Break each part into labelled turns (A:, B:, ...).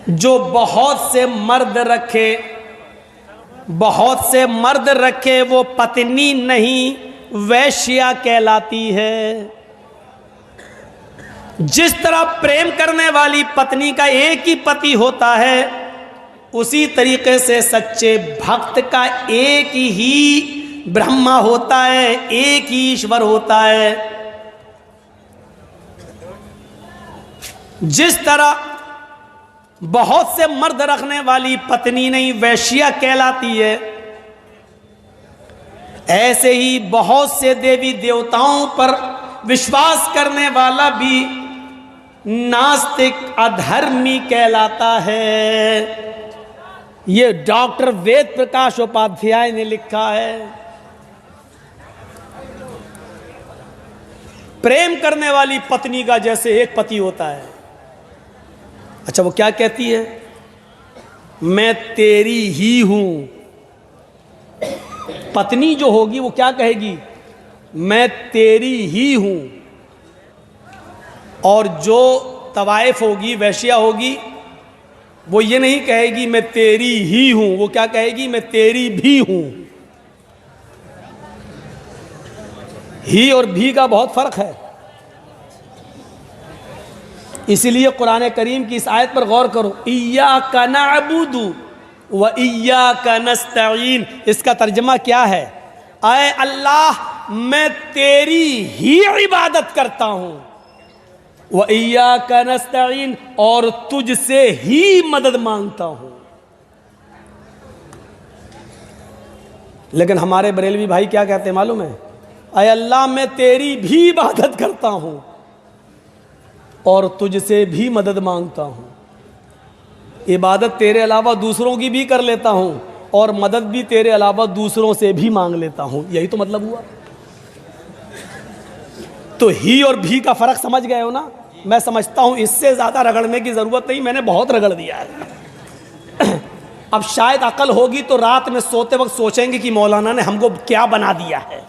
A: जो बहुत से मर्द रखे वो पत्नी नहीं वैश्या कहलाती है। जिस तरह प्रेम करने वाली पत्नी का एक ही पति होता है, उसी तरीके से सच्चे भक्त का एक ही ब्रह्मा होता है, एक ही ईश्वर होता है। जिस तरह बहुत से मर्द रखने वाली पत्नी नहीं वैश्या कहलाती है, ऐसे ही बहुत से देवी देवताओं पर विश्वास करने वाला भी नास्तिक अधर्मी कहलाता है। ये डॉक्टर वेद प्रकाश उपाध्याय ने लिखा है। प्रेम करने वाली पत्नी का जैसे एक पति होता है। अच्छा, वो क्या कहती है? मैं तेरी ही हूं। पत्नी जो होगी वो क्या कहेगी? मैं तेरी ही हूं। और जो तवाइफ होगी, वैश्या होगी, वो ये नहीं कहेगी मैं तेरी ही हूं, वो क्या कहेगी? मैं तेरी भी हूं। ही और भी का बहुत फर्क है। इसीलिए कुरान करीम की इस आयत पर गौर करो, इय्याका नअबुदु व इय्याका नस्तईन। इसका तर्जमा क्या है? आए अल्लाह, मैं तेरी ही इबादत करता हूं, व इय्याका नस्तईन, और तुझसे ही मदद मांगता हूं। लेकिन हमारे बरेलवी भाई क्या कहते हैं मालूम है? आए अल्लाह, मैं तेरी भी इबादत करता हूं और तुझसे भी मदद मांगता हूं। इबादत तेरे अलावा दूसरों की भी कर लेता हूं और मदद भी तेरे अलावा दूसरों से भी मांग लेता हूं। यही तो मतलब हुआ। तो ही और भी का फर्क समझ गए हो ना? मैं समझता हूं इससे ज्यादा रगड़ने की जरूरत नहीं, मैंने बहुत रगड़ दिया है। अब शायद अकल होगी तो रात में सोते वक्त सोचेंगे कि मौलाना ने हमको क्या बना दिया है।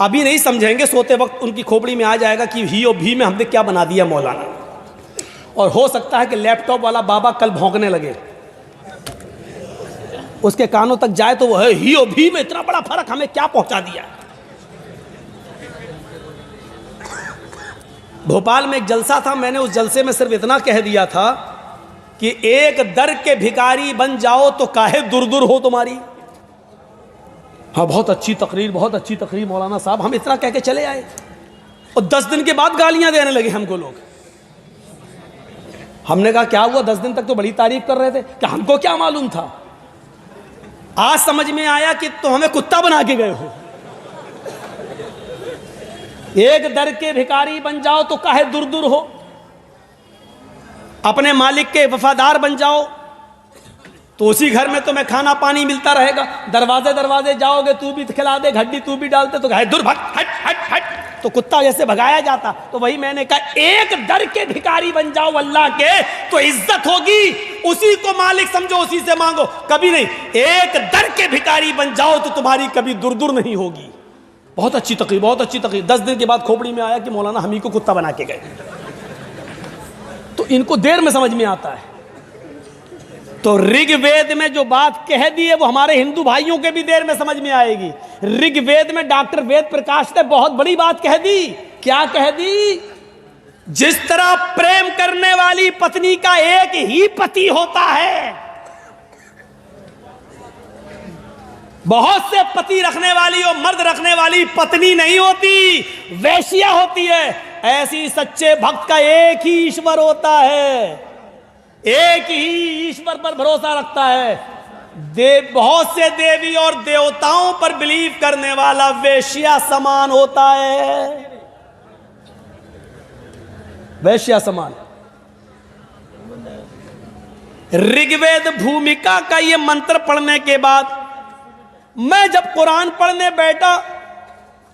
A: अभी नहीं समझेंगे, सोते वक्त उनकी खोपड़ी में आ जाएगा कि ही और भी में हमने क्या बना दिया मौलाना। और हो सकता है कि लैपटॉप वाला बाबा कल भौंकने लगे, उसके कानों तक जाए तो वो है ही और भी में इतना बड़ा फर्क हमें क्या पहुंचा दिया। भोपाल में एक जलसा था, मैंने उस जलसे में सिर्फ इतना कह दिया था कि एक दर के भिखारी बन जाओ तो काहे दूर दूर हो तुम्हारी। हाँ, बहुत अच्छी तकरीर मौलाना साहब, हम इतना कह के चले आए और 10 दिन के बाद गालियां देने लगे हमको लोग। हमने कहा क्या हुआ? 10 दिन तक तो बड़ी तारीफ कर रहे थे, कि हमको क्या मालूम था। आज समझ में आया कि तो हमें कुत्ता बना के गए हो। एक दर के भिखारी बन जाओ तो काहे दूर दूर हो। अपने मालिक के वफादार बन जाओ तो उसी घर में तुम्हें खाना पानी मिलता रहेगा। दरवाजे दरवाजे जाओगे, तू भी खिला दे, घड्डी तू भी डालते, तो कहे दूर भाग, हट हट हट, तो कुत्ता जैसे भगाया जाता। तो वही मैंने कहा, एक दर के भिखारी बन जाओ अल्लाह के तो इज्जत होगी। उसी को मालिक समझो, उसी से मांगो, कभी नहीं एक दर के भिखारी बन जाओ तो तुम्हारी कभी दूर दूर नहीं होगी। बहुत अच्छी तकरीर। 10 दिन के बाद खोपड़ी में आया कि मौलाना हम ही को कुत्ता बना के गए। तो इनको देर में समझ में आता है। तो ऋग्वेद में जो बात कह दी है वो हमारे हिंदू भाइयों के भी देर में समझ में आएगी। ऋग्वेद में डॉक्टर वेद प्रकाश ने बहुत बड़ी बात कह दी। क्या कह दी? जिस तरह प्रेम करने वाली पत्नी का एक ही पति होता है, बहुत से पति रखने वाली और मर्द रखने वाली पत्नी नहीं होती, वैश्या होती है। ऐसी सच्चे भक्त का एक ही ईश्वर होता है, एक ही ईश्वर पर भरोसा रखता है। बहुत से देवी और देवताओं पर बिलीव करने वाला वैश्या समान होता है, वैश्या समान। ऋग्वेद भूमिका का ये मंत्र पढ़ने के बाद मैं जब कुरान पढ़ने बैठा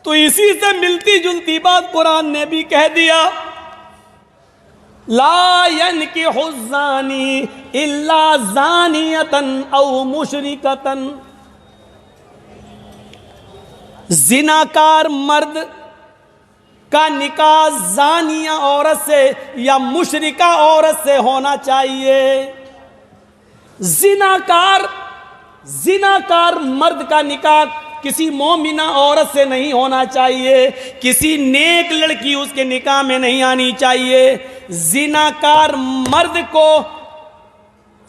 A: तो इसी से मिलती जुलती बात कुरान ने भी कह दिया। ला यनकिहु ज़ानी इल्ला ज़ानियतन औ मुशरिकतन। जिनाकार मर्द का निकाह जानिया औरत से या मुशरिका औरत से होना चाहिए। जिनाकार मर्द का निकाह किसी मोमिना औरत से नहीं होना चाहिए, किसी नेक लड़की उसके निकाह में नहीं आनी चाहिए। जिनाकार मर्द को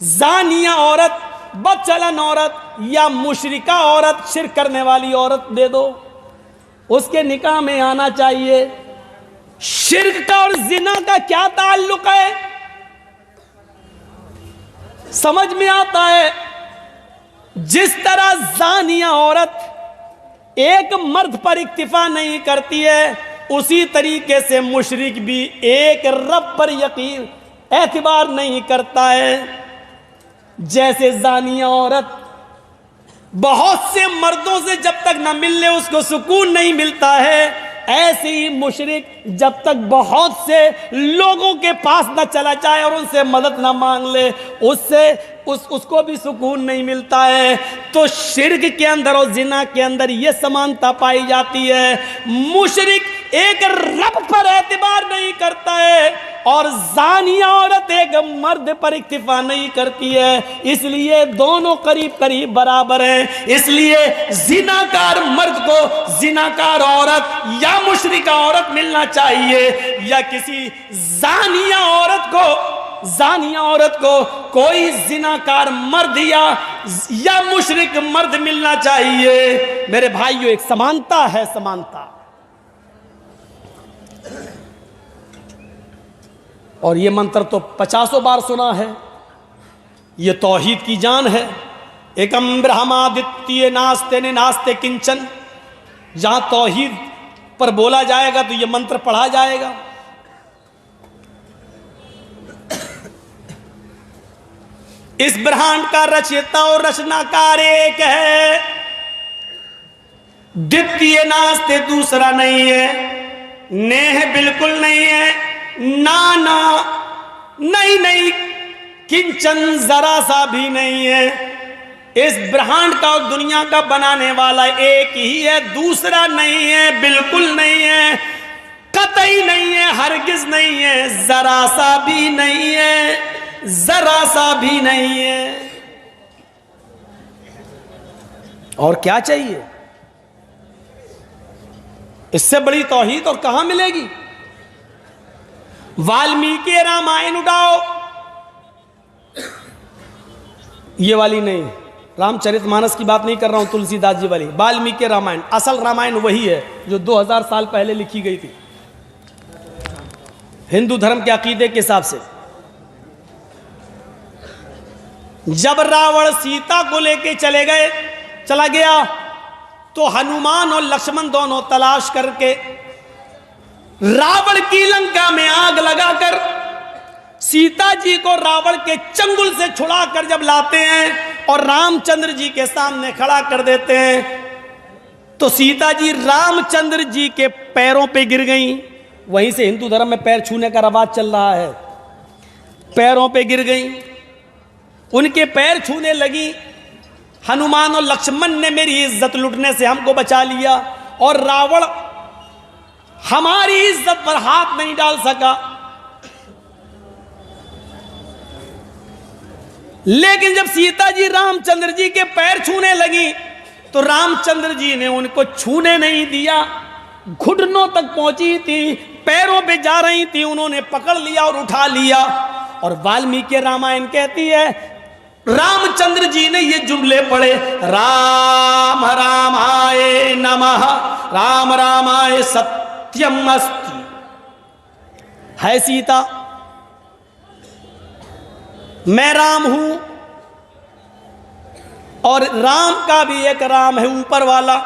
A: जानिया औरत, बदचलन औरत या मुशरिका औरत, शिर्क करने वाली औरत दे दो, उसके निकाह में आना चाहिए। शिर्क का और जिना का क्या ताल्लुक है, समझ में आता है। जिस तरह जानिया औरत एक मर्द पर इक्तिफा नहीं करती है, उसी तरीके से मुशरिक भी एक रब पर यकीन एतबार नहीं करता है। जैसे जानिया औरत बहुत से मर्दों से जब तक न मिलने उसको सुकून नहीं मिलता है, ऐसे ही मुशरिक जब तक बहुत से लोगों के पास न चला जाए और उनसे मदद न मांग ले, उसको भी सुकून नहीं मिलता है। तो शिर्क के अंदर और जिना के अंदर यह समानता पाई जाती है। मुशरिक एक रब पर एतबार नहीं करता है और जानिया औरत एक मर्द पर इक्तिफा नहीं करती है, इसलिए दोनों करीब करीब बराबर हैं। इसलिए जिनाकार मर्द को जिनाकार औरत या मुशरिका औरत मिलना चाहिए, या किसी जानिया औरत को कोई जिनाकार मर्द या मुशरिक मर्द मिलना चाहिए। मेरे भाइयों, एक समानता है, समानता। और ये मंत्र तो 50 बार सुना है, ये तौहीद की जान है। एकम ब्रह्मादित्य नास्ते ने नास्ते किंचन, जहां तौहीद पर बोला जाएगा तो ये मंत्र पढ़ा जाएगा। इस ब्रह्मांड का रचयिता और रचनाकार एक है, द्वितीय नास्ते दूसरा नहीं है, नेह बिल्कुल नहीं है, ना नहीं किंचन जरा सा भी नहीं है। इस ब्रह्मांड का और दुनिया का बनाने वाला एक ही है, दूसरा नहीं है, बिल्कुल नहीं है, कतई नहीं है, हरगिज नहीं है, जरा सा भी नहीं है, जरा सा भी नहीं है। और क्या चाहिए इससे बड़ी तौहीद और कहां मिलेगी। वाल्मीकि रामायण उठाओ, ये वाली नहीं, रामचरितमानस की बात नहीं कर रहा हूं, तुलसीदास जी वाली। वाल्मीकि रामायण, असल रामायण वही है जो 2000 साल पहले लिखी गई थी हिंदू धर्म के अकीदे के हिसाब से। जब रावण सीता को लेके चला गया तो हनुमान और लक्ष्मण दोनों तलाश करके रावण की लंका में आग लगाकर सीता जी को रावण के चंगुल से छुड़ाकर जब लाते हैं और रामचंद्र जी के सामने खड़ा कर देते हैं, तो सीता जी रामचंद्र जी के पैरों पे गिर गईं। वहीं से हिंदू धर्म में पैर छूने का रवाज चल रहा है। पैरों पे गिर गईं, उनके पैर छूने लगी। हनुमान और लक्ष्मण ने मेरी इज्जत लुटने से हमको बचा लिया और रावण हमारी इज्जत पर हाथ नहीं डाल सका। लेकिन जब सीता जी रामचंद्र जी के पैर छूने लगी तो रामचंद्र जी ने उनको छूने नहीं दिया। घुटनों तक पहुंची थी, पैरों पे जा रही थी, उन्होंने पकड़ लिया और उठा लिया। और वाल्मीकि रामायण कहती है रामचंद्र जी ने ये जुमले पढ़े, राम रामाय नमः, राम रामाय सत्यम अस्ति। है सीता, मैं राम हूं और राम का भी एक राम है ऊपर वाला।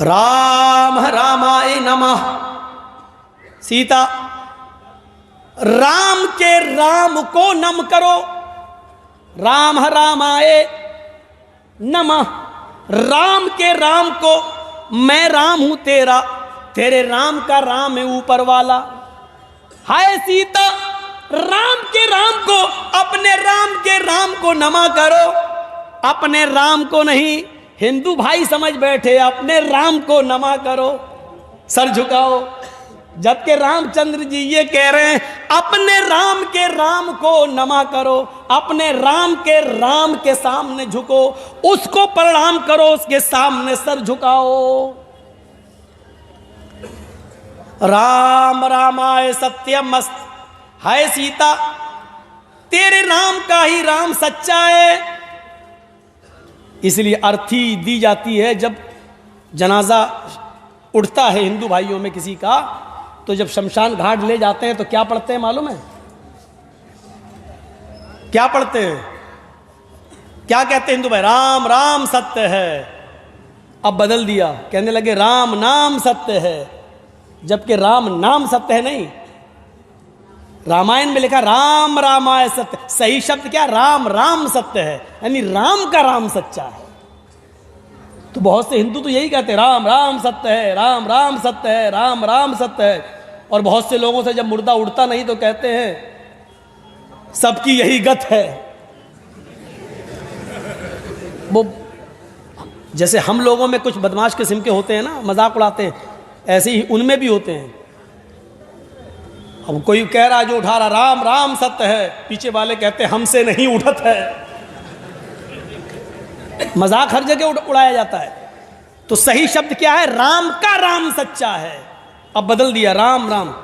A: राम रामाय नमः। सीता, राम के राम को नम करो, राम रामाय नमः। राम के राम को, मैं राम हूं तेरा, तेरे राम का राम है ऊपर वाला। हाय सीता, राम के राम को, अपने राम के राम को नमा करो, अपने राम को नहीं। हिंदू भाई समझ बैठे, अपने राम को नमा करो, सर झुकाओ। जबकि रामचंद्र जी ये कह रहे हैं अपने राम के राम को नमा करो, अपने राम के सामने झुको, उसको प्रणाम करो, उसके सामने सर झुकाओ। राम रामाय सत्यमस्त, हाय सीता तेरे राम का ही राम सच्चा है। इसलिए अर्थी दी जाती है जब जनाजा उठता है हिंदू भाइयों में किसी का, तो जब शमशान घाट ले जाते हैं तो क्या पढ़ते हैं मालूम है? क्या पढ़ते हैं? क्या कहते हैं हिंदू भाई? राम राम सत्य है। अब बदल दिया, कहने लगे राम नाम सत्य है, जबकि राम नाम सत्य है नहीं। रामायण में लिखा राम रामाय सत्य, सही शब्द क्या? राम राम सत्य है, यानी राम का राम सच्चा है। तो बहुत से हिंदू तो यही कहते हैं राम राम सत्य है, राम राम सत्य है, राम राम सत्य है। और बहुत से लोगों से जब मुर्दा उड़ता नहीं तो कहते हैं सबकी यही गत है। वो जैसे हम लोगों में कुछ बदमाश किस्म के होते हैं ना, मजाक उड़ाते हैं, ऐसे ही उनमें भी होते हैं। अब कोई कह रहा है जो उठा रहा राम राम सत्य है, पीछे वाले कहते हैं हमसे नहीं उठत है। मजाक हर जगह उड़ाया जाता है। तो सही शब्द क्या है? राम का राम सच्चा है। अब बदल दिया राम राम।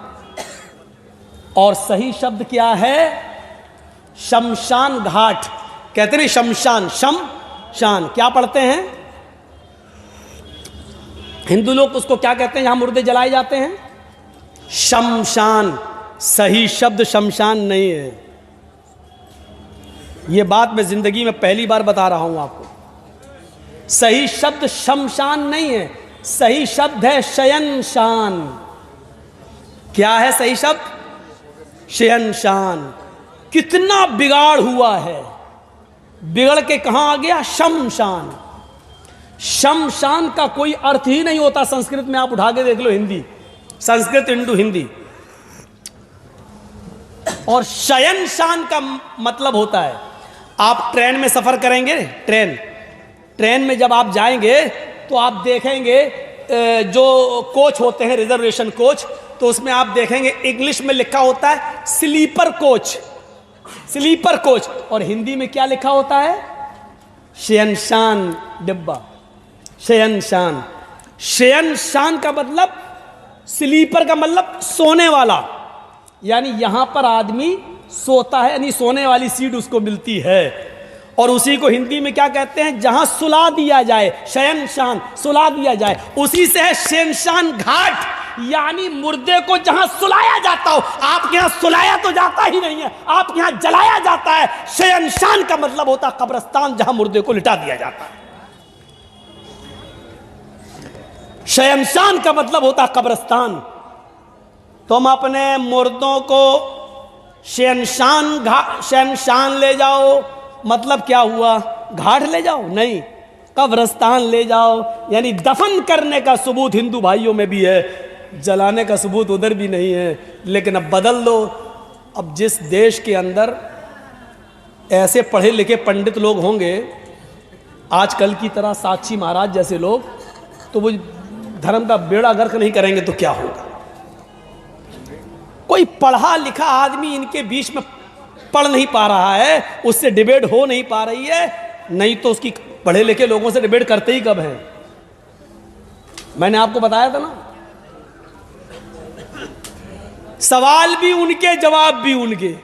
A: और सही शब्द क्या है? शमशान घाट। कहते नहीं शमशान, शमशान क्या पढ़ते हैं हिंदू लोग? उसको क्या कहते हैं जहां मुर्दे जलाए जाते हैं? शमशान। सही शब्द शमशान नहीं है। यह बात मैं जिंदगी में पहली बार बता रहा हूं आपको। सही शब्द शमशान नहीं है, सही शब्द है शयनशान। क्या है सही शब्द? शयनशान। कितना बिगाड़ हुआ है, बिगड़ के कहां आ गया? शमशान। शमशान का कोई अर्थ ही नहीं होता संस्कृत में। आप उठा के देख लो हिंदी, संस्कृत इंडू हिंदी। और शयनशान का मतलब होता है, आप ट्रेन में सफर करेंगे, ट्रेन में जब आप जाएंगे तो आप देखेंगे जो कोच होते हैं रिजर्वेशन कोच, तो उसमें आप देखेंगे इंग्लिश में लिखा होता है स्लीपर कोच, स्लीपर कोच। और हिंदी में क्या लिखा होता है? शयनशान डिब्बा, शयनशान। शयनशान का मतलब, स्लीपर का मतलब सोने वाला, यानी यहां पर आदमी सोता है, यानी सोने वाली सीट उसको मिलती है। और उसी को हिंदी में क्या कहते हैं? जहां सुला दिया जाए, शयनशान, सुला दिया जाए। उसी से है शयनशान घाट, यानी मुर्दे को जहां सुलाया जाता हो। आपके यहां सुलाया तो जाता ही नहीं है, आपके यहां जलाया जाता है। शयनशान का मतलब होता है कब्रिस्तान, जहां मुर्दे को लिटा दिया जाता है। शयनशान का मतलब होता है कब्रिस्तान। तुम अपने मुर्दों को शयनशान ले जाओ, मतलब क्या हुआ? घाट ले जाओ? नहीं, कब्रिस्तान ले जाओ। यानी दफन करने का सबूत हिंदू भाइयों में भी है, जलाने का सबूत उधर भी नहीं है। लेकिन अब बदल लो। अब जिस देश के अंदर ऐसे पढ़े लिखे पंडित लोग होंगे आजकल की तरह, साक्षी महाराज जैसे लोग, तो वो धर्म का बेड़ा गर्क नहीं करेंगे तो क्या होगा? कोई पढ़ा लिखा आदमी इनके बीच में पढ़ नहीं पा रहा है, उससे डिबेट हो नहीं पा रही है, नहीं तो उसकी पढ़े लिखे लोगों से डिबेट करते ही कब है? मैंने आपको बताया था ना, सवाल भी उनके जवाब भी उनके।